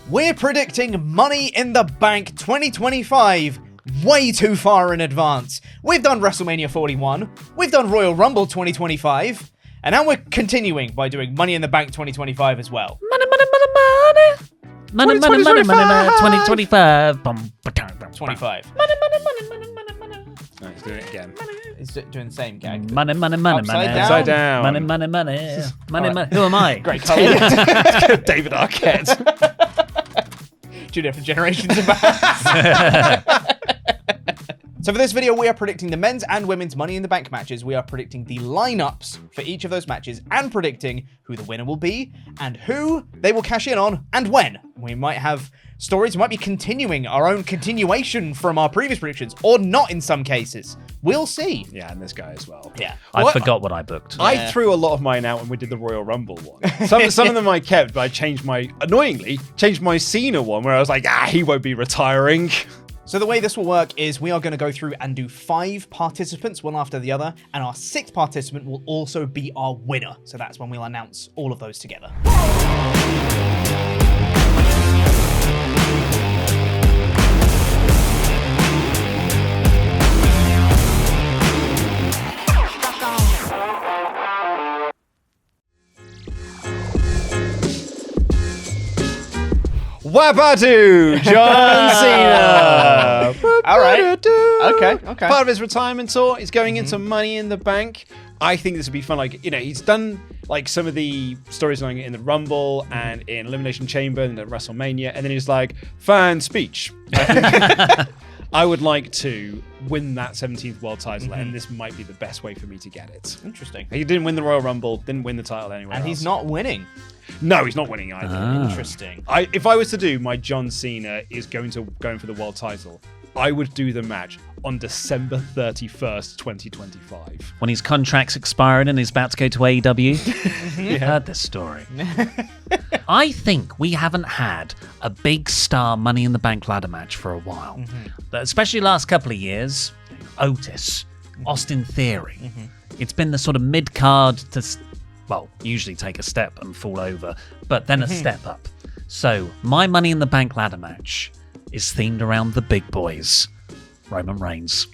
We're predicting Money in the Bank 2025 way too far in advance. We've done WrestleMania 41, we've done Royal Rumble 2025, and now we're continuing by doing Money in the Bank 2025 as well. Money. 2025. 25. No, he's doing it again. He's doing the same gag. Money. Upside down. Money. Who am I? Great colour. David Arquette. 2 different generations of bands. So for this video, we are predicting the men's and women's Money in the Bank matches. We are predicting the lineups for each of those matches and predicting who the winner will be and who they will cash in on and when. We might have stories, we might be continuing our own continuation from our previous predictions or not in some cases. We'll see. Yeah, and this guy as well. Yeah. I forgot what I booked. I threw a lot of mine out when we did the Royal Rumble one. Some of them I kept, but I annoyingly changed my Cena one where I was like, he won't be retiring. So the way this will work is we are going to go through and do 5 participants, one after the other, and our 6th participant will also be our winner. So that's when we'll announce all of those together. Wabadu! John Cena! All right. Okay. Part of his retirement tour is going into Money in the Bank. I think this would be fun. Like, he's done like some of the storytelling in the Rumble and in Elimination Chamber and at WrestleMania, and then he's like, fan speech. I would like to win that 17th world title, and this might be the best way for me to get it. Interesting. He didn't win the Royal Rumble, didn't win the title anywhere And else. he's not winning. No, he's not winning either. Interesting. If I was to do my John Cena is going for the world title, I would do the match on December 31st, 2025. When his contract's expiring and he's about to go to AEW. You heard this story. I think we haven't had a big star Money in the Bank ladder match for a while. Especially last couple of years. Otis, Austin Theory. It's been the sort of mid-card to, usually take a step and fall over, but then a step up. So my Money in the Bank ladder match is themed around the big boys. Roman Reigns.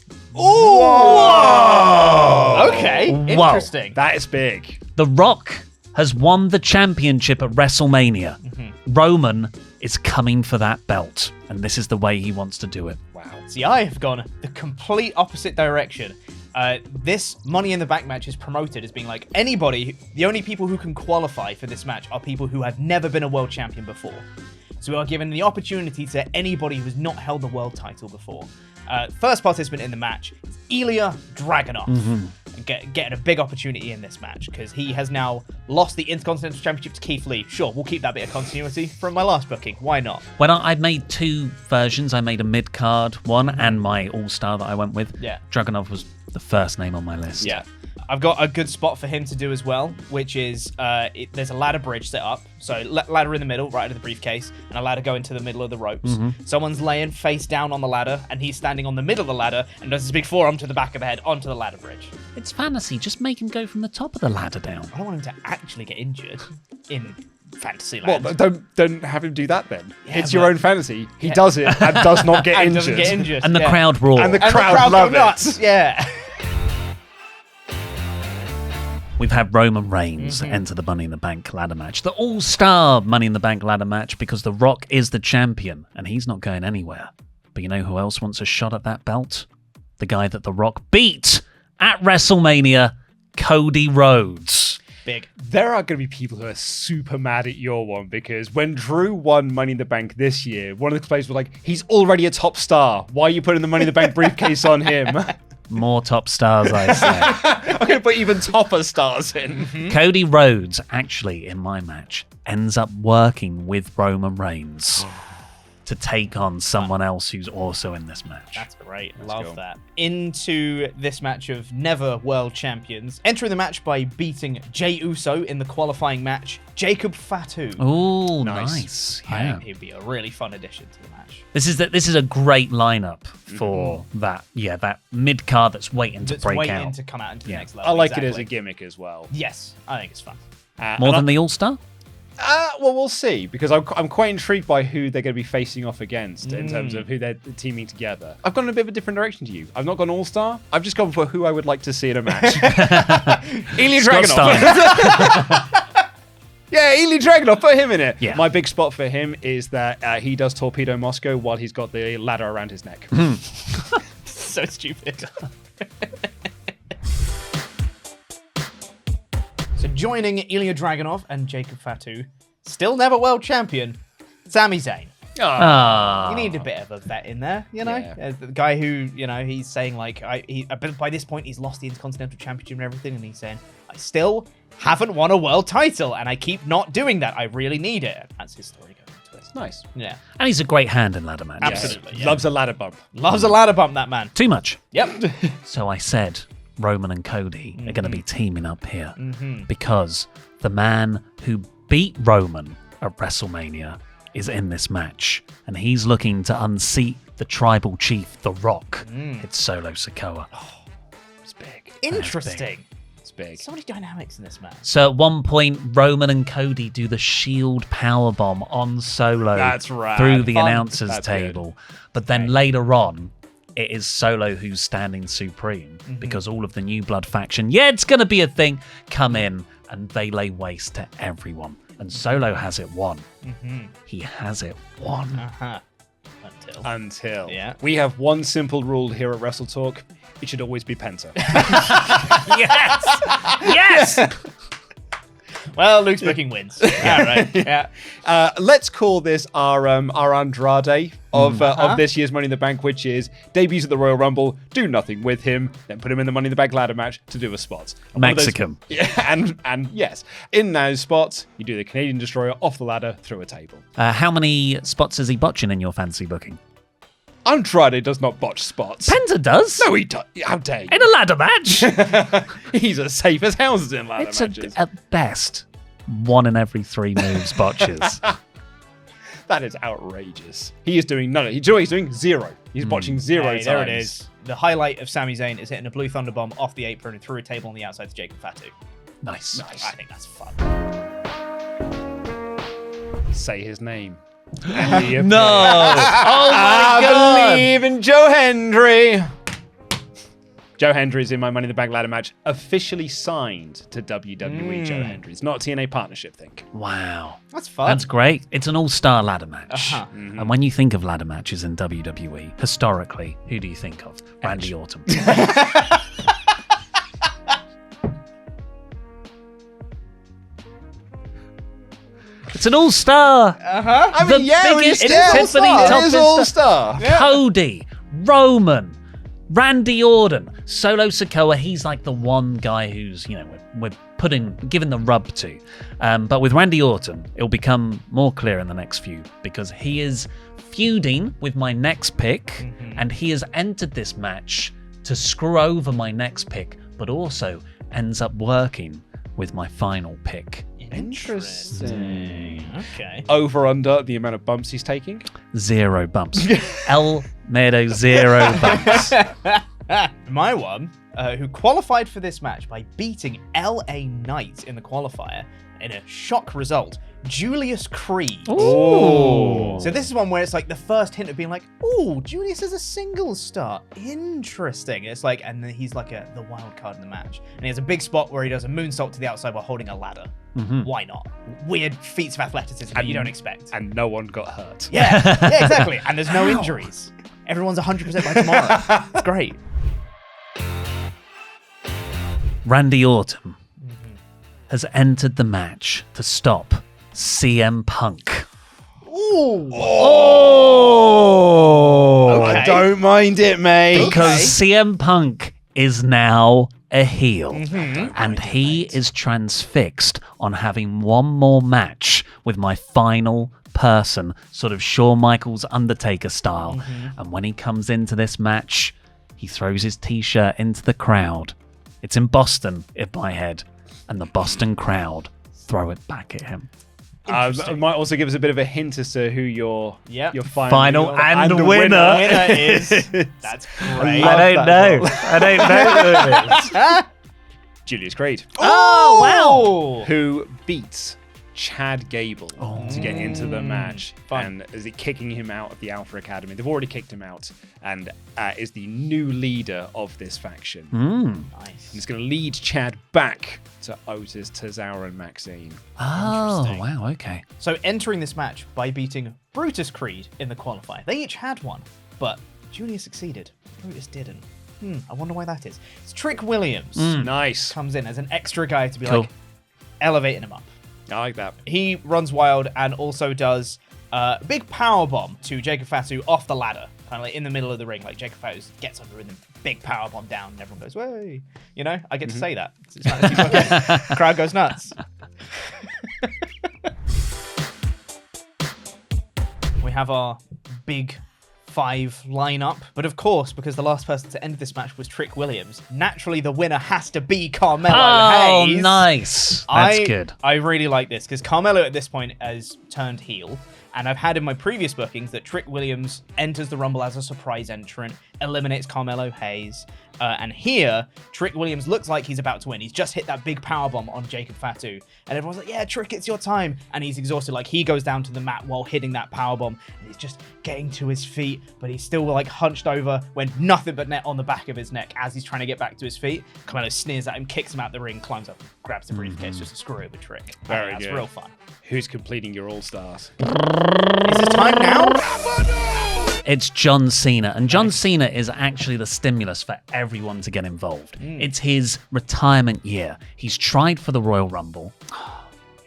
Oh! Okay, interesting. That is big. The Rock has won the championship at WrestleMania. Roman is coming for that belt, and this is the way he wants to do it. Wow. See, I have gone the complete opposite direction. This Money in the Bank match is promoted as being like anybody, the only people who can qualify for this match are people who have never been a world champion before. So we are given the opportunity to anybody who has not held the world title before. First participant in the match is Ilya Dragunov. Getting a big opportunity in this match because he has now lost the Intercontinental Championship to Keith Lee. Sure, we'll keep that bit of continuity from my last booking. Why not? When I made 2 versions, I made a mid-card one and my all-star that I went with. Yeah. Dragunov was the first name on my list. Yeah. I've got a good spot for him to do as well, which is there's a ladder bridge set up. So ladder in the middle, right under the briefcase, and a ladder going to the middle of the ropes. Someone's laying face down on the ladder, and he's standing on the middle of the ladder and does his big forearm to the back of the head onto the ladder bridge. It's fantasy. Just make him go from the top of the ladder down. I don't want him to actually get injured in fantasy land. Well, don't have him do that then. Yeah, it's your but- own fantasy. He does it and does not get And injured. doesn't get injured. And the crowd roar. And the And crowd go love nuts. it. Yeah. We've had Roman Reigns enter the Money in the Bank ladder match. The all-star Money in the Bank ladder match because The Rock is the champion and he's not going anywhere. But you know who else wants a shot at that belt? The guy that The Rock beat at WrestleMania, Cody Rhodes. Big. There are going to be people who are super mad at your one because when Drew won Money in the Bank this year, one of the players was like, he's already a top star. Why are you putting the Money in the Bank briefcase on him? More top stars, I say. I'm going to put even topper stars in. Cody Rhodes, actually, in my match, ends up working with Roman Reigns to take on someone else who's also in this match. That's great. Love cool. that. Into this match of never world champions. Entering the match by beating Jey Uso in the qualifying match, Jacob Fatu. Oh, Nice. nice. I Yeah. think he'd be a really fun addition to the match. This is a great lineup for that mid card that's waiting to That's break waiting out. to come out into the Yeah. next level. I like it as a Exactly. gimmick as well. Yes, I think it's fun. More than the All-Star? Well, we'll see, because I'm quite intrigued by who they're going to be facing off against in terms of who they're teaming together. I've gone in a bit of a different direction to you. I've not gone all-star. I've just gone for who I would like to see in a match. Ilya Dragunov. Yeah, Ilya Dragunov, put him in it. Yeah. My big spot for him is that he does Torpedo Moscow while he's got the ladder around his neck. So stupid. So joining Ilya Dragunov and Jacob Fatu, still never world champion, Sami Zayn. You need a bit of a vet in there, you know? Yeah. The guy who, you know, he's saying like, by this point he's lost the Intercontinental Championship and everything, and he's saying, I still haven't won a world title, and I keep not doing that. I really need it. That's his story going into it. Nice. Yeah. And he's a great hand in ladder matches. Absolutely. Yeah. Loves a ladder bump. Loves a ladder bump, that man. Too much. Yep. So I said Roman and Cody are going to be teaming up here because the man who beat Roman at WrestleMania is in this match, and he's looking to unseat the tribal chief, The Rock. It's Solo Sikoa. It's big. Interesting. It's big. So many dynamics in this match. So at one point, Roman and Cody do the Shield powerbomb on Solo That's right. through the Fun. announcer's That's table. But then later on, it is Solo who's standing supreme because all of the New Blood faction, it's going to be a thing, come in and they lay waste to everyone. And Solo has it won. He has it won. Uh-huh. Until. Yeah. We have one simple rule here at WrestleTalk. It should always be Penta. Yes! Yes! Well, Luke's booking wins. Yeah, right. Yeah. Let's call this our Andrade of this year's Money in the Bank, which is debuts at the Royal Rumble, do nothing with him, then put him in the Money in the Bank ladder match to do a spot. And one of those- Mexican. Yeah, and yes, in those spots, you do the Canadian Destroyer off the ladder through a table. How many spots is he botching in your fantasy booking? Andrade does not botch spots. Penta does. No, he does. How dare you? In a ladder match. He's as safe as houses in ladder It's matches. at best 1 in every 3 moves botches. That is outrageous. He is doing none. Do you know what he's doing? Zero. He's botching zero Hey, times. there it is. The highlight of Sami Zayn is hitting a blue Thunderbomb off the apron and through a table on the outside to Jacob Fatu. Nice. I think that's fun. Say his name. No. Oh my I god. believe in Joe Hendry. Joe Hendry is in my Money in the Bank ladder match, officially signed to WWE. Joe Hendry. It's not a TNA partnership thing. Wow. That's fun. That's great. It's an all-star ladder match. Uh-huh. And when you think of ladder matches in WWE, historically, who do you think of? Randy Orton. It's an all-star. I The biggest Tiffany It is Topper all-star. Cody, Roman, Randy Orton, Solo Sikoa. He's like the one guy who's, we're giving the rub to. But with Randy Orton, it'll become more clear in the next few because he is feuding with my next pick, and he has entered this match to screw over my next pick, but also ends up working with my final pick. Interesting. Okay. Over under the amount of bumps he's taking. 0 bumps. El Medo, 0 bumps. My one, who qualified for this match by beating LA Knight in the qualifier in a shock result, Julius Creed. Ooh. So this is one where it's like the first hint of being like, ooh, Julius is a singles star. Interesting. It's like, and then he's like the wild card in the match. And he has a big spot where he does a moonsault to the outside while holding a ladder. Why not? Weird feats of athleticism that you don't expect. And no one got hurt. Yeah, exactly. And there's no injuries. Everyone's 100% by tomorrow. It's great. Randy Orton has entered the match to stop CM Punk. Ooh. Oh! Okay. I don't mind it, mate. Because CM Punk is now a heel. And he is transfixed on having one more match with my final person, sort of Shawn Michaels Undertaker style. And when he comes into this match, he throws his t-shirt into the crowd. It's in Boston, in my head. And the Boston crowd throw it back at him. It might also give us a bit of a hint as to who your Final and the winner. Winner is. That's great. I don't know. I don't know who it is. Julius Creed, Oh, wow. who beats Chad Gable to get into the match. Fun. And is it kicking him out of the Alpha Academy? They've already kicked him out, and is the new leader of this faction. Nice. And it's going to lead Chad back to Otis, Tozawa, and Maxine. Oh, Interesting. wow, okay. So entering this match by beating Brutus Creed in the qualifier. They each had one, but Junior succeeded. Brutus didn't. I wonder why that is. It's Trick Williams. Nice. Comes in as an extra guy to be Cool. like elevating him up. I like that. He runs wild and also does a big power bomb to Jacob Fatu off the ladder, kind of like in the middle of the ring. Like Jacob Fatu gets under and then big power bomb down, and everyone goes, "Way!" You know, I get to say that. It's fantasy booking. Crowd goes nuts. We have our big 5 lineup, but of course, because the last person to end this match was Trick Williams, naturally the winner has to be Carmelo Oh, Hayes. nice. That's good. I really like this because Carmelo at this point has turned heel, and I've had in my previous bookings that Trick Williams enters the Rumble as a surprise entrant, eliminates Carmelo Hayes, and here Trick Williams looks like he's about to win. He's just hit that big powerbomb on Jacob Fatu, and everyone's like, "Yeah, Trick, it's your time," and he's exhausted. Like he goes down to the mat while hitting that powerbomb, and he's just getting to his feet, but he's still like hunched over when nothing but net on the back of his neck as he's trying to get back to his feet. Carmelo sneers at him, kicks him out the ring, climbs up, grabs the briefcase just to screw over Trick. Very That's good. real fun. Who's completing your All-Stars? Is it time now? It's John Cena. And John Cena is actually the stimulus for everyone to get involved. It's his retirement year. He's tried for the Royal Rumble.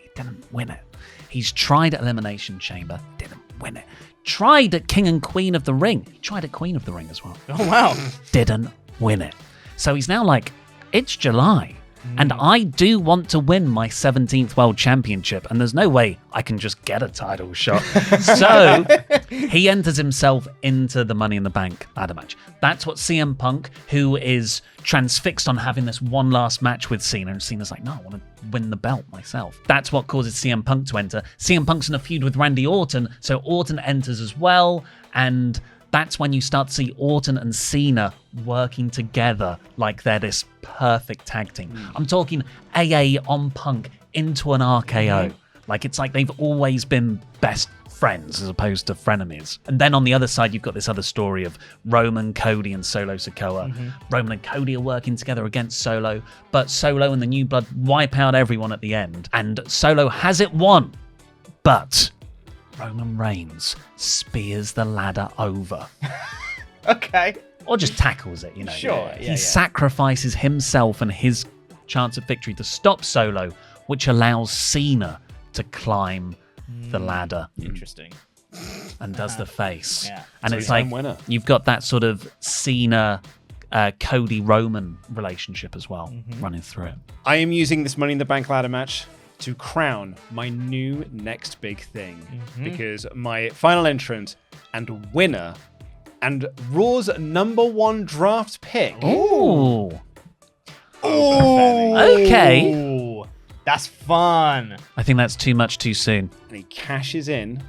He didn't win it. He's tried at Elimination Chamber. Didn't win it. Tried at King and Queen of the Ring. He tried at Queen of the Ring as well. Oh, wow. Didn't win it. So he's now like, it's July. And I do want to win my 17th World Championship, and there's no way I can just get a title shot. So he enters himself into the Money in the Bank ladder match. That's what CM Punk, who is transfixed on having this one last match with Cena, and Cena's like, no, I want to win the belt myself. That's what causes CM Punk to enter. CM Punk's in a feud with Randy Orton, so Orton enters as well, and that's when you start to see Orton and Cena working together like they're this perfect tag team. I'm talking AA on Punk into an RKO. Like it's like they've always been best friends as opposed to frenemies. And then on the other side, you've got this other story of Roman, Cody, and Solo Sikoa. Roman and Cody are working together against Solo, but Solo and the New Blood wipe out everyone at the end. And Solo has it won, but Roman Reigns spears the ladder over. Okay. Or just tackles it, you know. Sure, He sacrifices himself and his chance of victory to stop Solo, which allows Cena to climb the ladder Interesting. and does the face. Yeah. And it's Three-time like winner. you've got that sort of Cena, Cody Roman relationship as well running through it. I am using this Money in the Bank ladder match to crown my new next big thing, because my final entrant and winner and Raw's #1 draft pick. Ooh. Okay. Okay. That's fun. I think that's too much too soon. And he cashes in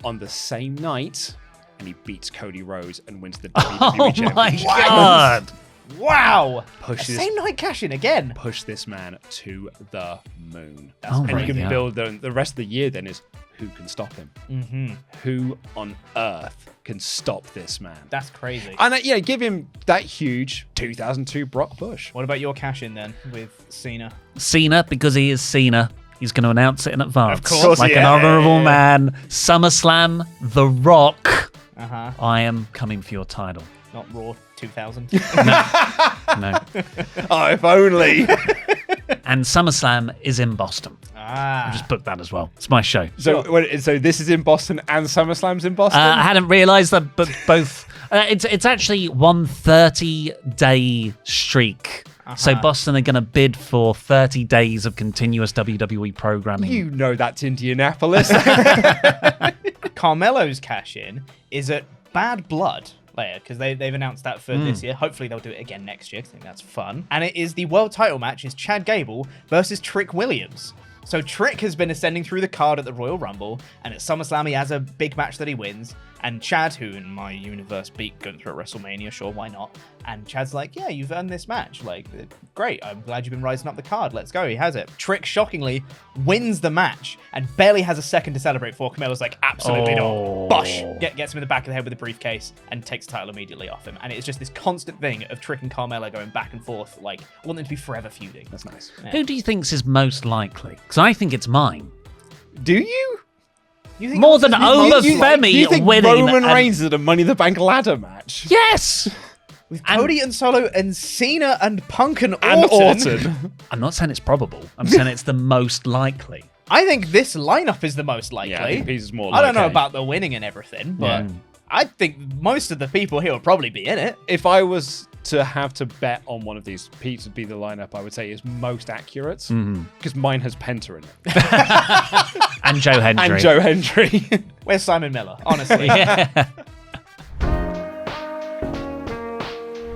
on the same night, and he beats Cody Rhodes and wins the WWE Oh my Championship. god. Wow. Pushes- Same night cash in again. Push this man to the moon. Oh And my you can God. build the rest of the year then is who can stop him? Who on earth can stop this man? That's crazy. And give him that huge 2002 Brock Bush. What about your cash in then with Cena? Cena, because he is Cena, he's going to announce it in advance. Of course, Like an yeah. honorable man. SummerSlam, The Rock. Uh-huh. I am coming for your title. Not Raw 2000. No. Oh, if only. And SummerSlam is in Boston. Ah. Just book that as well. It's my show. so this is in Boston and SummerSlam's in Boston? I hadn't realised that, but both. It's actually 130-day streak. So Boston are going to bid for 30 days of continuous WWE programming. You know that's Indianapolis. Carmelo's cash in is at Bad Blood later, because they've announced that for this year. Hopefully they'll do it again next year, 'cause I think that's fun. And it is the world title match is Chad Gable versus Trick Williams. So Trick has been ascending through the card at the Royal Rumble, and at SummerSlam he has a big match that he wins. And Chad, who in my universe beat Gunther at WrestleMania, sure, why not, And Chad's like, yeah, you've earned this match. Like, great. I'm glad you've been rising up the card. Let's go. He has it. Trick, shockingly, wins the match and barely has a second to celebrate before Carmelo's like, absolutely not. Bosh. Gets him in the back of the head with the briefcase and takes the title immediately off him. And it's just this constant thing of Trick and Carmelo going back and forth. Like, I want them to be forever feuding. That's nice. Yeah. Who do you think's is most likely? Because I think it's mine. Do you? You think More than over Do Femi you think winning. Roman and- Reigns is at a Money in the Bank ladder match? Yes! with Cody and Solo and Cena and Punk and Orton. And Orton. I'm not saying it's probable. I'm saying it's the most likely. I think this lineup is the most likely. Yeah, I think Pete's more I don't know likely. about the winning and everything, but Yeah. I think most of the people here will probably be in it. If I was to have to bet on one of these, Pete's would be the lineup I would say is most accurate. Because mine has Penta in it. And Joe Hendry. And Joe Hendry. Where's Simon Miller? Honestly. Yeah.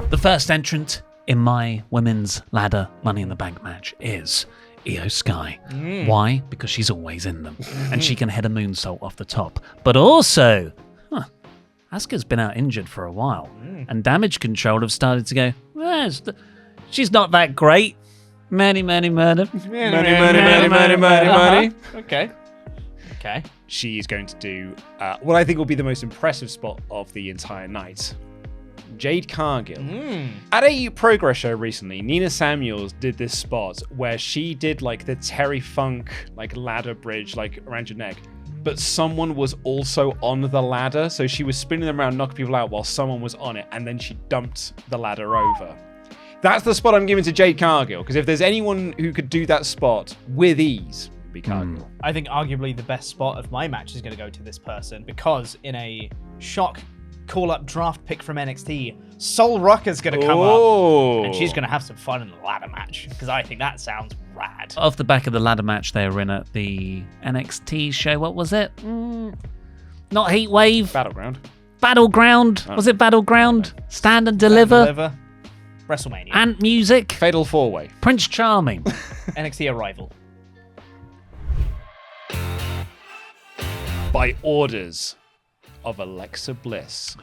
The first entrant in my women's ladder Money in the Bank match is Io Sky. Why? Because she's always in them. And she can hit a moonsault off the top. But also, Asuka's been out injured for a while. And Damage Control have started to go, she's not that great. Money. Money. Okay. Okay. She is going to do what I think will be the most impressive spot of the entire night. Jade Cargill. At a Progress show recently, Nina Samuels did this spot where she did like the Terry Funk like ladder bridge like around your neck, but someone was also on the ladder, so she was spinning them around, knocking people out while someone was on it, and then she dumped the ladder over. That's the spot I'm giving to Jade Cargill, because if there's anyone who could do that spot with ease, it'd be Cargill. I think arguably the best spot of my match is going to go to this person because in a shock call-up draft pick from NXT, Sol Rucker's going to come up and she's going to have some fun in the ladder match because I think that sounds rad. off the back of the ladder match they were in at the NXT show, what was it? Not Heatwave. Battleground. Was it Battleground? Stand and Deliver. WrestleMania. Ant Music. Fatal 4-Way. Prince Charming. NXT Arrival. By orders of Alexa Bliss.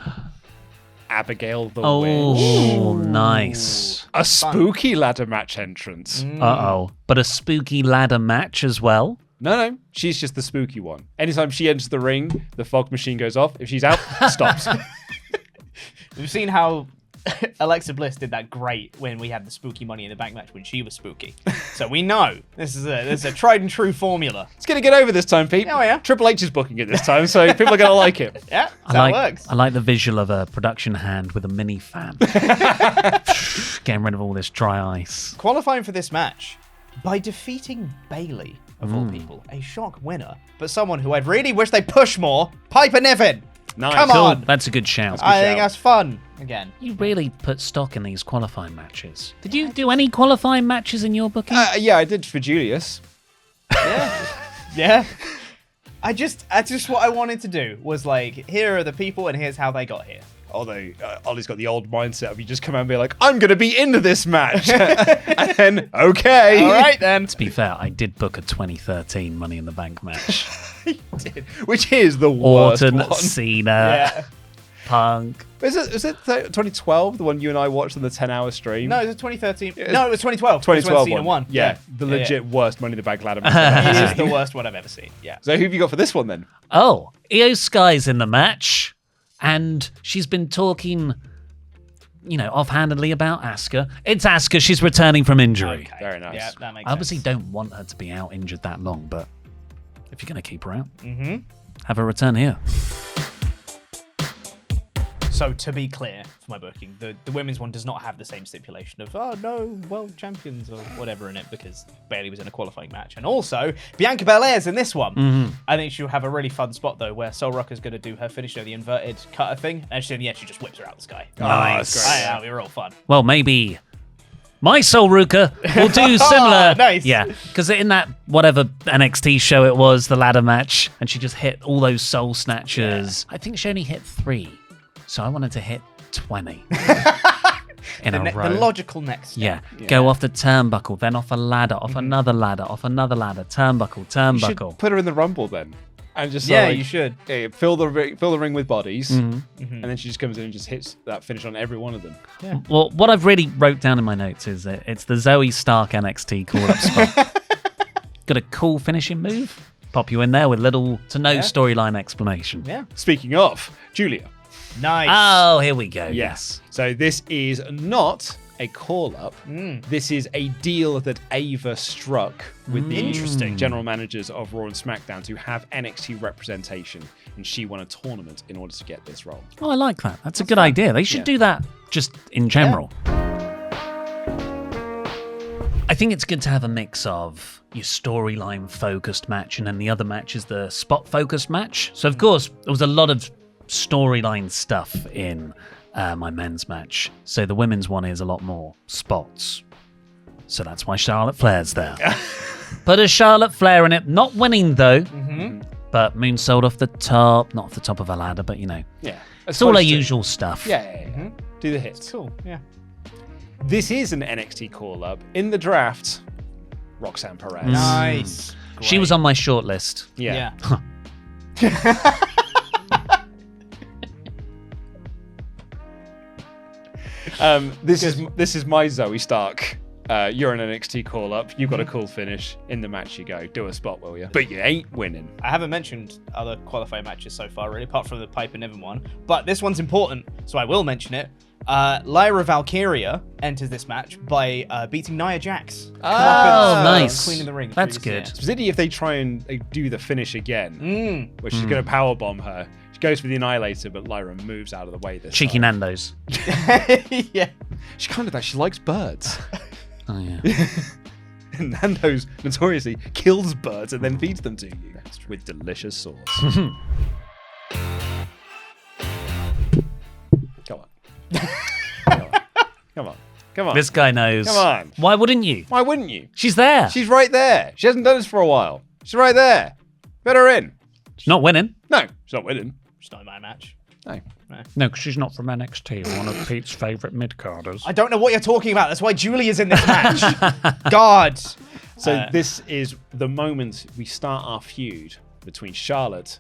Abigail the Witch. Oh, nice. A spooky ladder match entrance. Uh-oh. But a spooky ladder match as well? No, she's just the spooky one. Anytime she enters the ring, the fog machine goes off. If she's out, stops. We've seen how Alexa Bliss did that great when we had the spooky Money in the Bank match when she was spooky. So we know this is a tried and true formula. It's going to get over this time, Pete. Oh, yeah. Triple H is booking it this time, so people are going to like it. Yeah, that's how it works. I like the visual of a production hand with a mini fan. Getting rid of all this dry ice. Qualifying for this match by defeating Bayley, of all people, a shock winner, but someone who I'd really wish they push more, Piper Niven. Nice. Come Cool. on. That's a good shout. I think that's fun. Again. You really put stock in these qualifying matches. Did you do any qualifying matches in your booking? Yeah, I did for Julius. Yeah. I just what I wanted to do was like, here are the people and here's how they got here. Although Ollie's got the old mindset of you just come out and be like, I'm going to be into this match. And then, okay. All right then. To be fair, I did book a 2013 Money in the Bank match. Which is the worst Orton, one. Cena, Yeah. Punk. Was it 2012, the one you and I watched on the 10-hour stream? No, it was 2013. No, it was 2012. 2012 Cena won. Yeah, the legit worst Money in the Bank ladder match. It is the worst one I've ever seen. Yeah. So who have you got for this one then? Oh, Io Sky's in the match, and she's been talking, offhandedly about Asuka. It's Asuka. She's returning from injury. Okay. Very nice. Yeah, that makes I obviously sense. don't want her to be out injured that long, but if you're going to keep her out, have her return here. So to be clear for my booking, the women's one does not have the same stipulation of no world champions or whatever in it because Bayley was in a qualifying match, and also Bianca Belair's in this one. I think she'll have a really fun spot though, where Sol Rucker's going to do her finisher, the inverted cutter thing, and she just whips her out the sky. Nice. That'll be real fun. Well, maybe my Soul Ruka will do similar. Nice. Yeah, because in that whatever NXT show it was, the ladder match, and she just hit all those soul snatchers. I think she only hit 3. So I wanted to hit 20 in a row. The logical next step. Yeah. Go off the turnbuckle, then off a ladder, off another ladder, off another ladder, turnbuckle. You should put her in the Rumble then. and just Yeah, like, you should. fill the ring with bodies, and then she just comes in and just hits that finish on every one of them. Yeah. Well, what I've really wrote down in my notes is that it's the Zoe Stark NXT call-up spot. Got a cool finishing move. Pop you in there with little to no storyline explanation. Yeah. Speaking of, Julia. Nice. Oh, here we go. Yes. So this is not a call-up. This is a deal that Ava struck with the general managers of Raw and SmackDown to have NXT representation, and she won a tournament in order to get this role. Oh, I like that. That's a good idea. They should do that just in general. I think it's good to have a mix of your storyline focused match and then the other match is the spot focused match. So, of course, there was a lot of storyline stuff in my men's match. So the women's one is a lot more spots. So that's why Charlotte Flair's there. Put a Charlotte Flair in it. Not winning, though. But moonsault off the top. Not off the top of a ladder, but, you know. Yeah. It's all our usual stuff. Yeah. Do the hits. Cool. Yeah. This is an NXT call-up. In the draft, Roxanne Perez. Nice. She was on my short list. Yeah. This is my Zoe Stark. You're an NXT call-up. You've got a cool finish. In the match you go. Do a spot, will you? But you ain't winning. I haven't mentioned other qualifying matches so far, really, apart from the Piper Niven one. But this one's important, so I will mention it. Lyra Valkyria enters this match by beating Nia Jax. Oh, nice. Queen of the Ring. That's good. Specifically if they try and do the finish again, where she's going to powerbomb her. She goes for the Annihilator, but Lyra moves out of the way this Cheeky time. Nando's. Yeah. She kind of does. She likes birds. Oh, yeah. And Nando's notoriously kills birds and then feeds them to you with delicious sauce. Come on. Come on. This guy knows. Come on. Why wouldn't you? Why wouldn't you? She's there. She's right there. She hasn't done this for a while. She's right there. Put her in. She's not winning. No, she's not winning. It's not in my match. No. No, because she's not from NXT, one of Pete's favourite mid-carders. I don't know what you're talking about. That's why Julia's in this match. God. So this is the moment we start our feud between Charlotte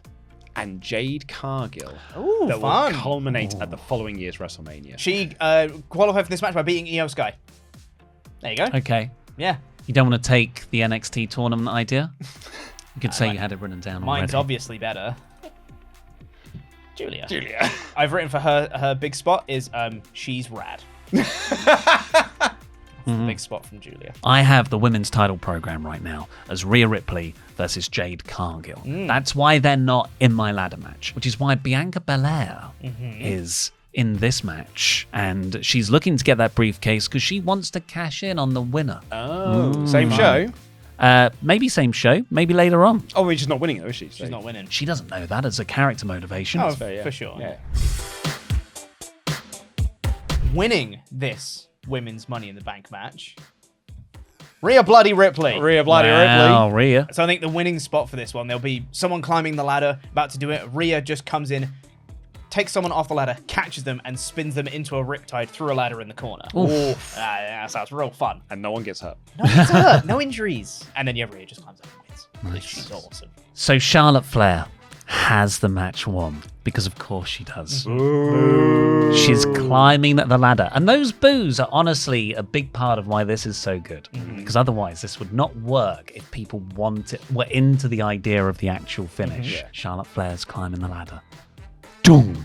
and Jade Cargill. Ooh, that fun. will culminate at the following year's WrestleMania. She qualified for this match by beating Io Sky. There you go. Okay. Yeah. You don't want to take the NXT tournament idea? You could say you had it written down Mine's already. obviously better. Julia. Julia. I've written for her big spot is she's rad. The big spot from Julia. I have the women's title program right now as Rhea Ripley versus Jade Cargill. That's why they're not in my ladder match, which is why Bianca Belair is in this match. And she's looking to get that briefcase because she wants to cash in on the winner. Oh, same show. Maybe same show, maybe later on. Oh, she's not winning though, is she? She's not winning. She doesn't know that as a character motivation. Oh, fair, yeah. for sure. Yeah. Winning this women's Money in the Bank match, Rhea Bloody Ripley. Rhea Bloody Wow, Ripley. Rhea. So I think the winning spot for this one, there'll be someone climbing the ladder, about to do it. Rhea just comes in, takes someone off the ladder, catches them, and spins them into a riptide through a ladder in the corner. Oof. Yeah, that sounds real fun. And no one gets hurt. No one's hurt, no injuries. And then Rhea just climbs up and wins. Nice. She's awesome. So Charlotte Flair has the match won because of course she does. Ooh. She's climbing the ladder. And those boos are honestly a big part of why this is so good. Because otherwise this would not work if people were into the idea of the actual finish. Yeah. Charlotte Flair's climbing the ladder. Dung.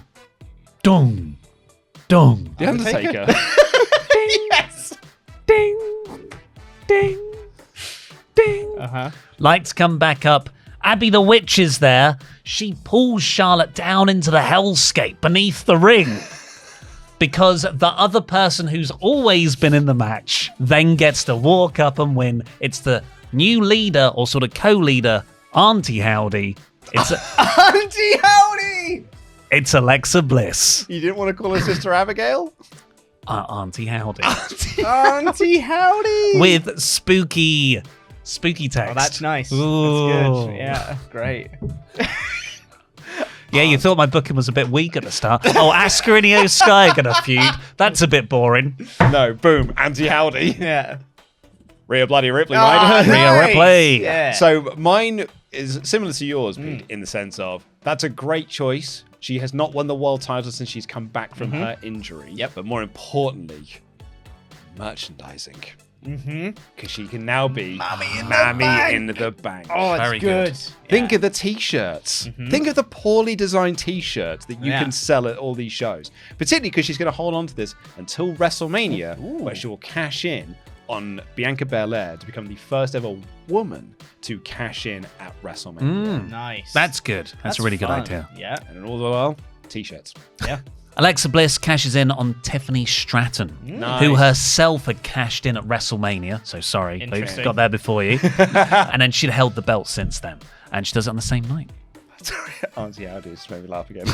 Dung. Dung. The Undertaker. Yes! Ding. Ding. Ding. Uh-huh. Lights come back up. Abby the Witch is there. She pulls Charlotte down into the hellscape beneath the ring. Because the other person who's always been in the match then gets to walk up and win. It's the new leader, or sort of co-leader, Auntie Howdy. It's Auntie Howdy! it's Alexa Bliss. You didn't want to call her Sister Abigail? Auntie Howdy. Auntie Howdy! With spooky text. Oh, that's nice. Ooh. That's good. Yeah, great. Yeah, you thought my booking was a bit weak at the start. Oh, Asuka and Io Sky are gonna feud. That's a bit boring. No, boom, Auntie Howdy. Yeah. Rhea Bloody Ripley, Oh, mate. Rhea Ripley. Yeah. So mine is similar to yours, Pete, in the sense of that's a great choice. She has not won the world title since she's come back from her injury. Yep. But more importantly, merchandising. Because she can now be Mammy in the Bank. Oh, it's Very good. good. Think of the t-shirts. Think of the poorly designed t-shirts that you can sell at all these shows. Particularly because she's going to hold on to this until WrestleMania, where she will cash in on Bianca Belair to become the first ever woman to cash in at WrestleMania. Nice. That's good. That's a really good fun. idea. Yeah. And in all the while, t-shirts. Yeah. Alexa Bliss cashes in on Tiffany Stratton, Nice. who herself had cashed in at WrestleMania. So sorry, Luke, Interesting. got there before you. And then she'd held the belt since then. And she does it on the same night. Auntie Howdy just made me laugh again.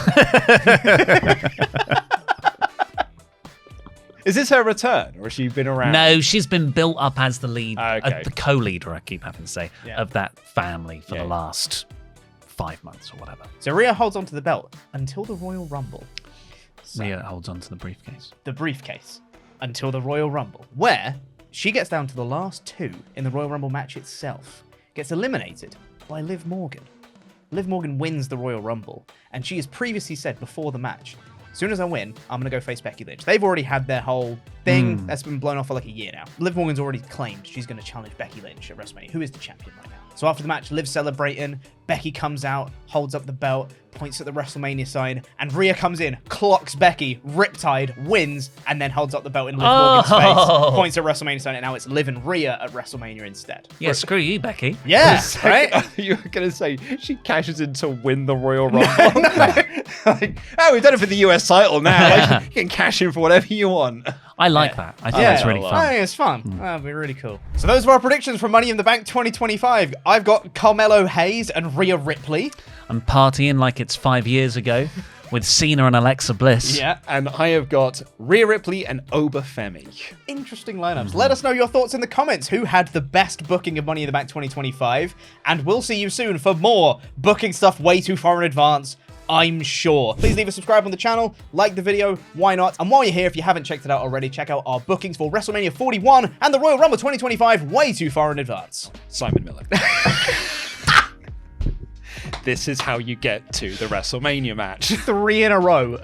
Is this her return, or has she been around? No, she's been built up as the lead, Okay. the co-leader, I keep having to say, Yeah. of that family for Yeah. the last 5 months or whatever. So Rhea holds onto the belt until the Royal Rumble. So, Rhea holds on to the briefcase. the briefcase until the Royal Rumble, where she gets down to the last 2 in the Royal Rumble match itself. Gets eliminated by Liv Morgan. Liv Morgan wins the Royal Rumble, and she has previously said before the match, as soon as I win, I'm going to go face Becky Lynch. They've already had their whole thing that's been blown off for like a year now. Liv Morgan's already claimed she's going to challenge Becky Lynch at WrestleMania, who is the champion right now. So after the match, Liv's celebrating, Becky comes out, holds up the belt, points at the WrestleMania sign, and Rhea comes in, clocks Becky, Riptide, wins, and then holds up the belt in Liv Morgan's face, points at WrestleMania sign, and now it's Liv and Rhea at WrestleMania instead. Yeah, screw you, Becky. Yeah, right? You were going to say she cashes in to win the Royal Rumble. Like, oh, we've done it for the US title now. Like, you can cash in for whatever you want. I like that. I think Yeah, that's really I fun. I think it's fun. That'd be really cool. So those are our predictions for Money in the Bank 2025. I've got Carmelo Hayes and Rhea Ripley. I'm partying like it's 5 years ago with Cena and Alexa Bliss. Yeah. And I have got Rhea Ripley and Oba Femi. Interesting lineups. Let us know your thoughts in the comments. Who had the best booking of Money in the Bank 2025? And we'll see you soon for more booking stuff way too far in advance, I'm sure. Please leave a subscribe on the channel, like the video, why not? And while you're here, if you haven't checked it out already, check out our bookings for WrestleMania 41 and the Royal Rumble 2025 way too far in advance. Simon Miller. This is how you get to the WrestleMania match. 3 in a row.